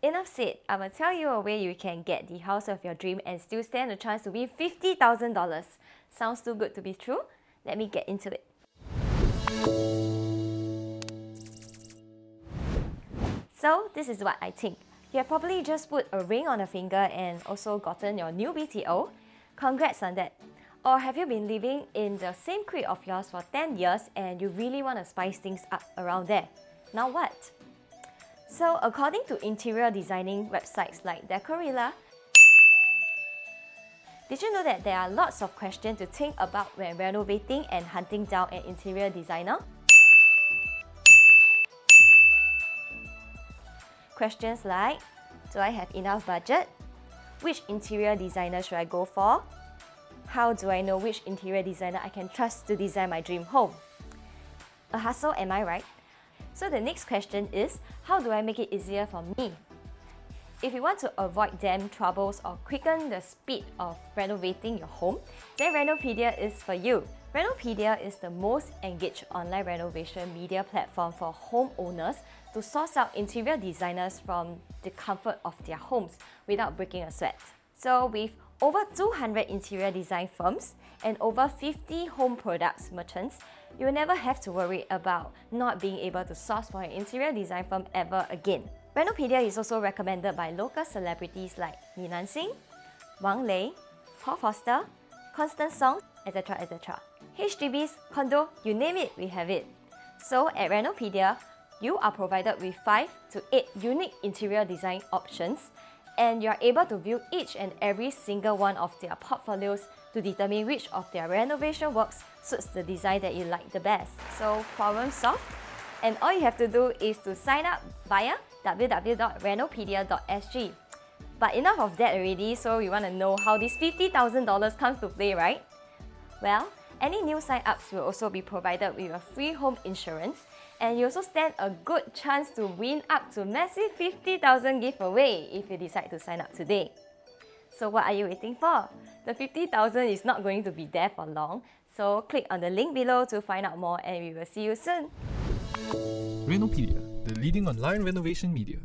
Enough said, I will tell you a way you can get the house of your dream and still stand a chance to win $50,000. Sounds too good to be true? Let me get into it. So this is what I think. You have probably just put a ring on a finger and also gotten your new BTO. Congrats on that. Or have you been living in the same crib of yours for 10 years and you really want to spice things up around there? Now what? So according to interior designing websites like Decorilla, did you know that there are lots of questions to think about when renovating and hunting down an interior designer? Questions like, do I have enough budget? Which interior designer should I go for? How do I know which interior designer I can trust to design my dream home? A hassle, am I right? So the next question is, how do I make it easier for me? If you want to avoid them troubles or quicken the speed of renovating your home, then Renopedia is for you. Renopedia is the most engaged online renovation media platform for homeowners to source out interior designers from the comfort of their homes without breaking a sweat. So with over 200 interior design firms and over 50 home products merchants, you will never have to worry about not being able to source for an interior design firm ever again. Renopedia is also recommended by local celebrities like Li Nanxing, Wang Lei, Paul Foster, Constance Song, etc. etc. HDBs, condo, you name it, we have it. So at Renopedia, you are provided with 5 to 8 unique interior design options, and you are able to view each and every single one of their portfolios to determine which of their renovation works suits the design that you like the best. So problem solved, and all you have to do is to sign up via www.renopedia.sg. But enough of that already, so we want to know how this $50,000 comes to play, right? Well, any new sign-ups will also be provided with a free home insurance, and you also stand a good chance to win up to massive $50,000 giveaway if you decide to sign up today. So what are you waiting for? The $50,000 is not going to be there for long, so click on the link below to find out more, and we will see you soon. Renopedia, the leading online renovation media.